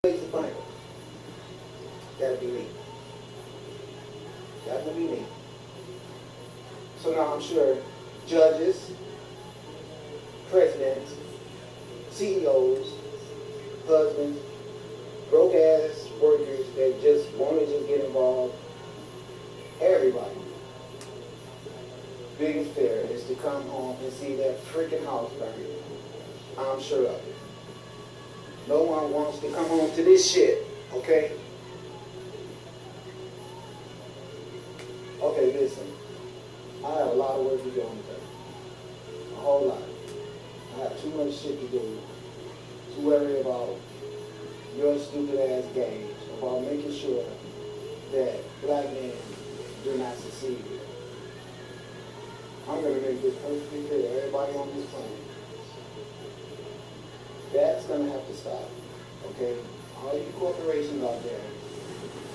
Makes the final. That'll be me. That will be me. So now I'm sure judges, presidents, CEOs, husbands, broke ass workers that just want to just get involved, everybody. Biggest fear is to come home and see that freaking house burning. I'm sure of it. No one wants to come home to this shit, okay? Okay, listen. I have a lot of work to do on today. A whole lot. I have too much shit to do to worry about your stupid ass games, about making sure that black men do not succeed. I'm going to make this perfectly clear to everybody on this planet. That's going to have to stop, okay? All you corporations out there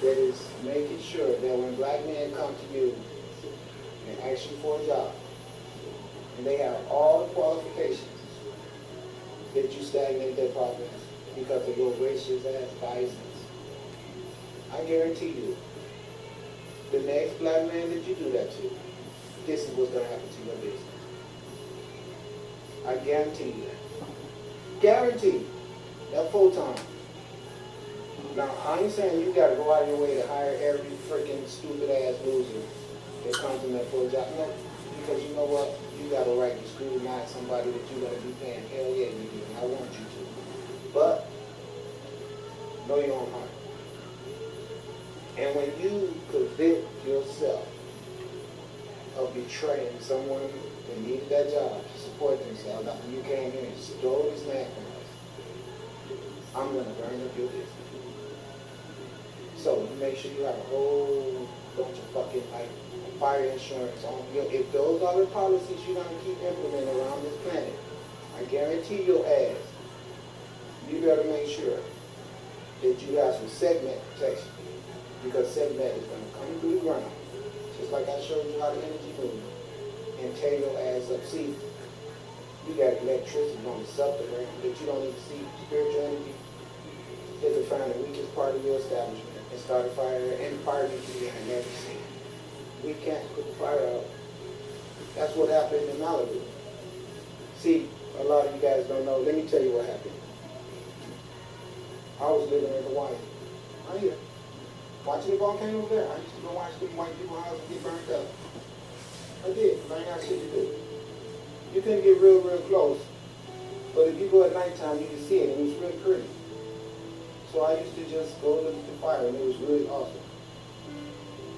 that is making sure that when black men come to you and ask you for a job, and they have all the qualifications, that you stagnate their progress because of your racist ass biases. I guarantee you, the next black man that you do that to, this is what's going to happen to your business. I guarantee you that. Guaranteed. That full time. Now, I ain't saying you got to go out of your way to hire every freaking stupid ass loser that comes in there for a job. No, because you know what? You got a right to scrutinize somebody that you got to be paying. Hell yeah, you do. And I want you to. But, know your own heart. And when you convict yourself of betraying someone that needed that job to support themselves, after you came here and stole this man from us, I'm going to burn up your business. So you make sure you have a whole bunch of fucking like fire insurance on your, if those are the policies you're going to keep implementing around this planet, I guarantee your ass, you better make sure that you have some segment protection, because segment is going to come through the ground, just like I showed you how the energy moves, and tear your ass up. See, you got electricity on the subterranean that you don't even see. Spiritual energy, they can find the weakest part of your establishment and start a fire, and the fire needs to be behind everything. We can't put the fire out. That's what happened in Malibu. See, a lot of you guys don't know. Let me tell you what happened. I was living in Hawaii. Right here. Watching the volcano there. I used to go watch them white people's houses get burned up. I did, because I ain't got shit to do. You couldn't get real close. But if you go at nighttime, you can see it, and it was really pretty. So I used to just go look at the fire, and it was really awesome.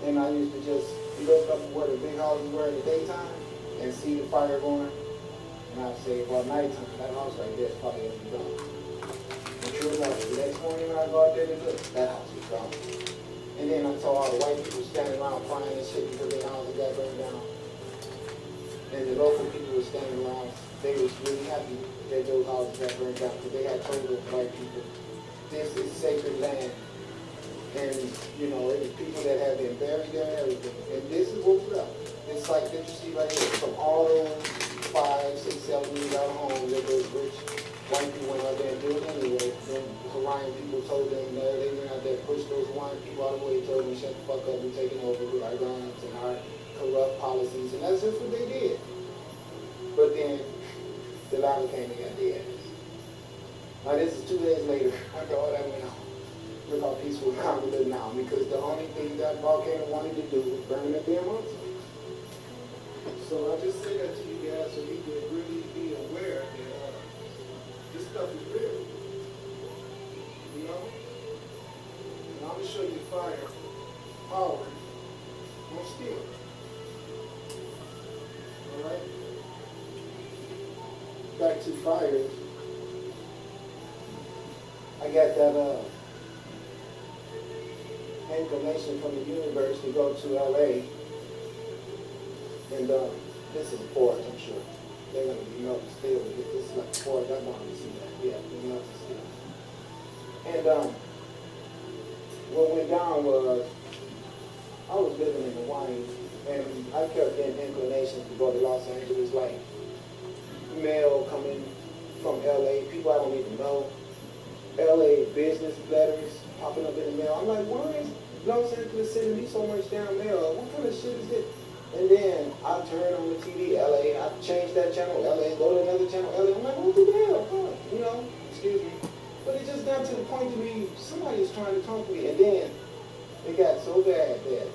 And I used to just look up where the big houses were in the daytime and see the fire going. And I'd say, well, nighttime, that house right there is probably going to be gone. And true enough, the next morning when I go out there to look, that house was gone. And then I saw all the white people standing around crying and shit because their houses got burned down. And the local people were standing around. They was really happy that those houses got burned down because they had told the white people, this is sacred land. And, you know, it was people that had been buried there and everything. And this is what was up. It's like that you see right here. From all those 5, 6, 7 million dollar homes that those rich white people went out there and did it anyway. Then Hawaiian people told them that they went out there and pushed those Hawaiian people out of the way, told them, shut the fuck up, we're taking over with our guns and our corrupt policies. And that's just what they did. But then the lava came and got their ass. Now this is 2 days later after all that went on. Look how peaceful and calm we live now, because the only thing that volcano wanted to do was burn the damn house. So I just say that to you guys so you can really be aware that this stuff is real. You know? And I'm going to show you fire power on steel. Alright? Back to fires. I got that inclination from the universe to go to LA, and this is Ford, I'm sure. They're going to be melting steel. This is like Ford, I want to see that. Yeah, they're melting steel. And what went down was, I was living in Hawaii, and I kept getting inclinations to go to Los Angeles, like mail coming from LA, people I don't even know. LA business letters popping up in the mail. I'm like, why is Los Angeles sending me so much damn mail? What kind of shit is this? And then I turn on the TV, LA, I change that channel, LA, go to another channel, LA. I'm like, what the hell? Huh? You know, excuse me. But it just got to the point to me, somebody is trying to talk to me. And then it got so bad that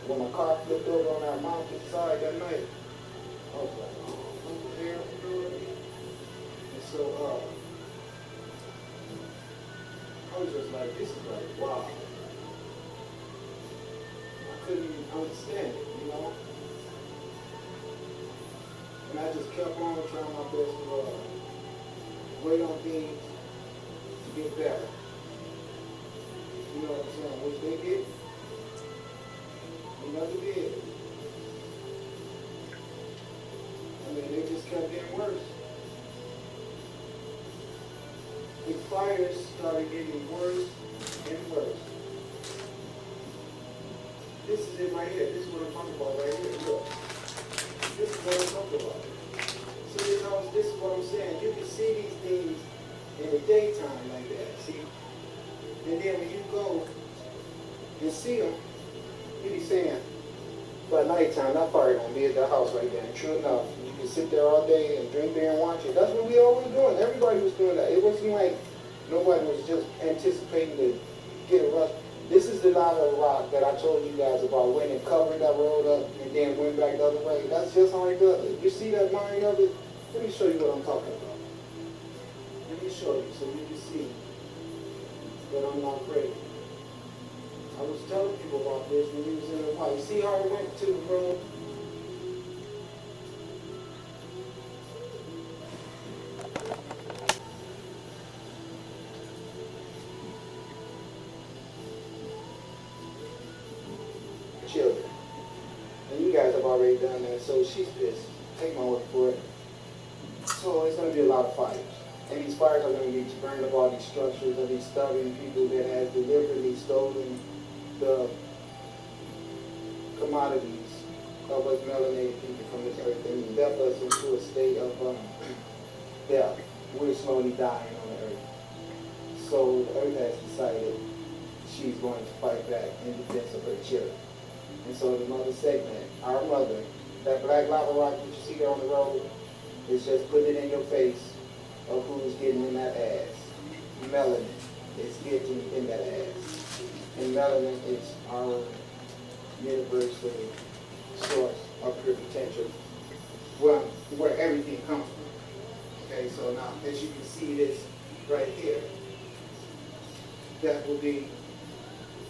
when my car flipped over on our mountain side that night, I was like, oh, what the hell? And so, I was just like, this is like, wow. I couldn't even understand it, you know? And I just kept on trying my best to wait on things to get better. You know what I'm saying? Which they did. They never did. I mean, they just kept getting worse. The fires started getting worse and worse. This is it right here. This is what I'm talking about right here. Look. This is what I'm talking about. See, this is what I'm saying. You can see these things in the daytime like that. See? And then when you go and see them, you be saying, by nighttime, that fire gonna be at the house right there. And true enough, you can sit there all day and drink beer and watch it. That's what we always doing. Everybody was doing that. It wasn't like nobody was just anticipating to get a rush. This is the line of rock that I told you guys about when it covered that road up and then went back the other way. That's just how it does it. You see that line of it? Let me show you what I'm talking about. Let me show you so you can see that I'm not crazy. I was telling people about this when we was in the park. See how I went to the road? Children. And you guys have already done that, so she's pissed. Take my word for it. So it's going to be a lot of fires. And these fires are going to be to burn up all these structures of these stubborn people that have deliberately stolen the commodities of us melanated people from this earth and left us into a state of death. We're slowly dying on the earth. So the earth has decided she's going to fight back in defense of her children. And so the mother segment, our mother, that black lava rock that you see there on the road, is just putting it in your face of who's getting in that ass. Melanin is getting in that ass. And melanin is our universal source of pure potential, well, where everything comes from. Okay, so now as you can see this right here, that will be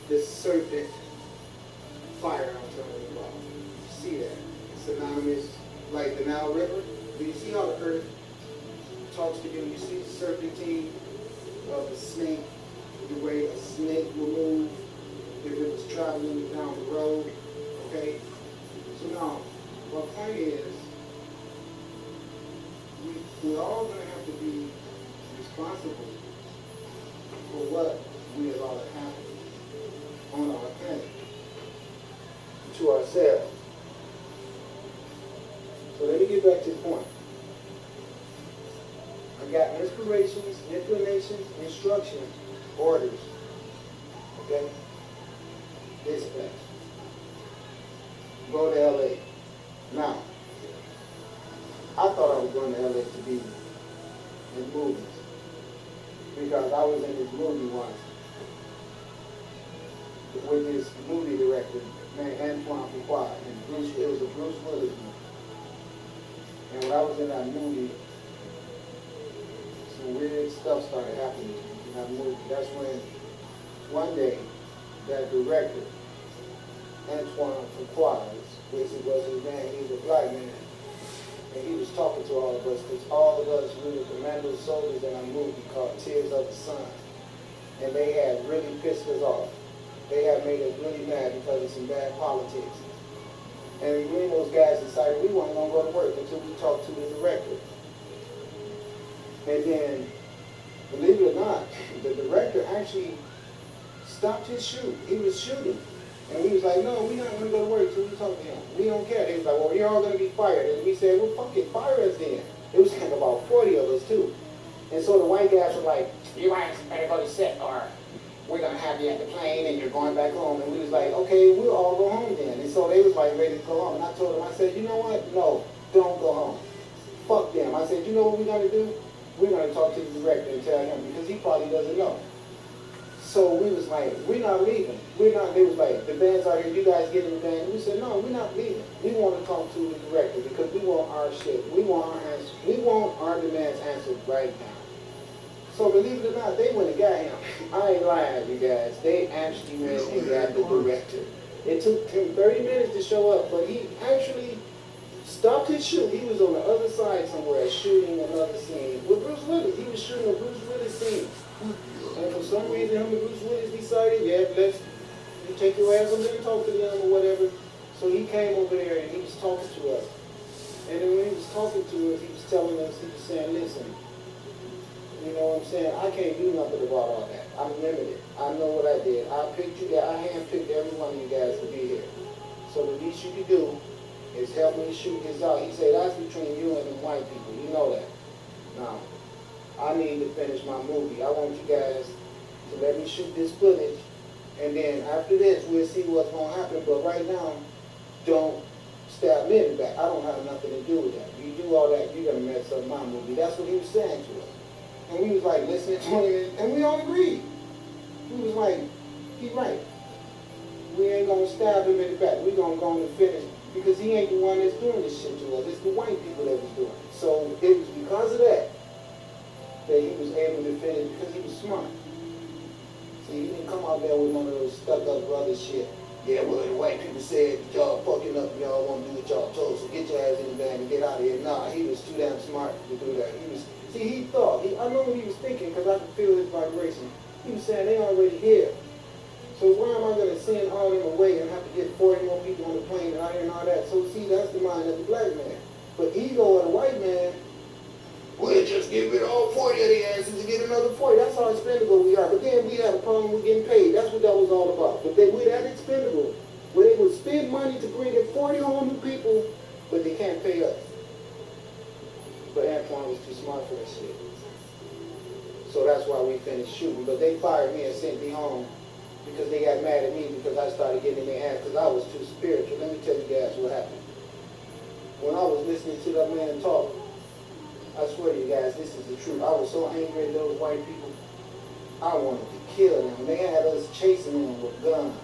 the serpent fire I'm telling you about. See that? It's synonymous, like the Nile River. Do you see how the earth talks to you? You see the serpentine of the snake, the way a snake will move if it was traveling down the road. Okay? So now, my point is, we're all going to have to be responsible for what we allow to happen on our planet to ourselves. So let me get back to the point. I got inspirations, inclinations, instructions, orders. Okay? Dispatch. Go to LA. Now, I thought I was going to LA to be in movies. Because I was in this movie once with this movie director named Antoine Fuqua, and it was a Bruce Willis movie. And when I was in that movie, some weird stuff started happening in that movie. That's when one day that director, Antoine Fuqua, which was his name, he was a black man, and he was talking to all of us, because all of us, we were commando soldiers in a movie called Tears of the Sun. And they had really pissed us off. They had made us really mad because of some bad politics. And me and those guys decided we weren't going to go to work until we talked to the director. And then, believe it or not, the director actually stopped his shoot. He was shooting. And we was like, no, we're not going to go to work until we talk to him. We don't care. They was like, well, you're all going to be fired. And we said, well, fuck it, fire us then. It was like about 40 of us, too. And so the white guys were like, you guys better go to set, or we're going to have you at the plane and you're going back home. And we was like, okay, we'll all go home then. And so they was like ready to go home. And I told them, I said, you know what? No, don't go home. Fuck them. I said, you know what we're going to do? We're going to talk to the director and tell him, because he probably doesn't know. So we was like, we're not leaving. We're not, they was like, the band's out here, you guys get in the band. We said, no, we're not leaving. We want to talk to the director because we want our shit. We want our answer. We want our demands answered right now. So believe it or not, they went and got him. I ain't lying, you guys. They actually went and got the director. It took him 30 minutes to show up, but he actually stopped his shoot. He was on the other side somewhere shooting another scene with Bruce Willis. He was shooting a Bruce Willis scene. And for some reason, him and Bruce Willis decided, yeah, let's you take your ass over there and talk to them or whatever. So he came over there and he was talking to us. And then when he was talking to us, he was telling us, he was saying, listen, you know what I'm saying? I can't do nothing about all that. I'm limited. I know what I did. I picked you guys. I handpicked every one of you guys to be here. So the least you can do is help me shoot this out. He said, that's between you and the white people. You know that. Now, I need to finish my movie. I want you guys to let me shoot this footage. And then after this, we'll see what's going to happen. But right now, don't stab me in the back. I don't have nothing to do with that. You do all that, you're going to mess up my movie. That's what he was saying to us. And we was like listening to him, and we all agreed. We was like, he's right. We ain't gonna stab him in the back. We're gonna go and finish, because he ain't the one that's doing this shit to us. It's the white people that was doing it. So it was because of that he was able to finish, because he was smart. See, he didn't come out there with none of those stuck-up brother shit. Yeah, well, the white people said y'all fucking up, y'all won't do what y'all told, so get your ass in the bag and get out of here. Nah, he was too damn smart to do that. See, he thought, I know what he was thinking, because I could feel his vibration. He was saying, they already here. So why am I going to send all them away and have to get 40 more people on the plane and out here and all that? So see, that's the mind of the black man. But ego of the white man, we'll just get rid of all 40 of the asses and get another 40. That's how expendable we are. But then we had a problem with getting paid. That's what that was all about. But we're that expendable, where they would spend money to bring in 40 whole new people, but they can't pay us. But Antoine was too smart for that shit. So that's why we finished shooting. But they fired me and sent me home because they got mad at me because I started getting in their ass because I was too spiritual. Let me tell you guys what happened. When I was listening to that man talk, I swear to you guys, this is the truth. I was so angry at those white people. I wanted to kill them. They had us chasing them with guns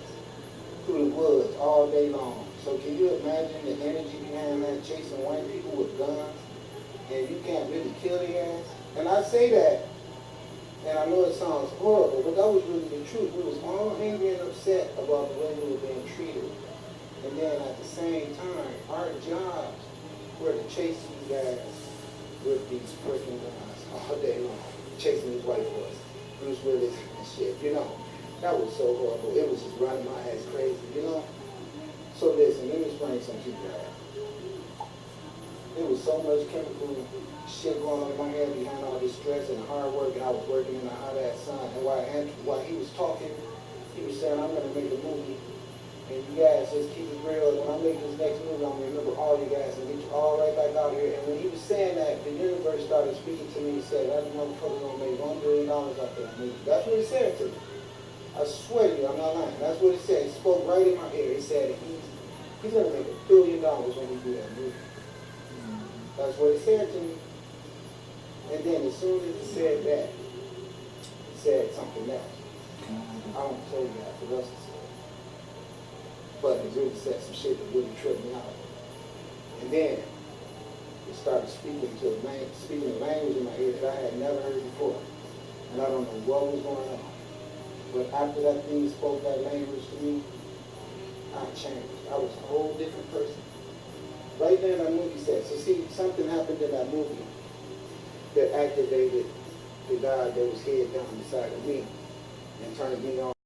through the woods all day long. So can you imagine the energy behind that, chasing white people with guns? And you can't really kill their ass. And I say that, and I know it sounds horrible, but that was really the truth. We was all angry and upset about the way we were being treated. And then at the same time, our jobs were to chase these guys with these freaking guns all day long, chasing these white boys, Bruce Willis and shit, you know. That was so horrible. It was just running my ass crazy, you know. So listen, let me explain something to you guys. There was so much chemical shit going on in my head behind all this stress and hard work, and I was working in the hot-ass sun. And while he was talking, he was saying, I'm going to make a movie. And you guys, just keep it real. When I make this next movie, I'm going to remember all you guys and get you all right back out here. And when he was saying that, the universe started speaking to me. He said, that motherfucker's going to make $1 billion off that movie. That's what he said to me. I swear to you, I'm not lying. That's what he said. He spoke right in my ear. He said, he's going to make $1 billion when we do that movie. That's what he said to me. And then as soon as he said that, he said something else. I won't tell you that, the rest is it. But he really said some shit that really tripped me out. And then he started speaking a language in my ear that I had never heard before. And I don't know what was going on. But after that thing spoke that language to me, I changed. I was a whole different person. Right there in that movie set. So see, something happened in that movie that activated the God that was head down beside of me and turned me on.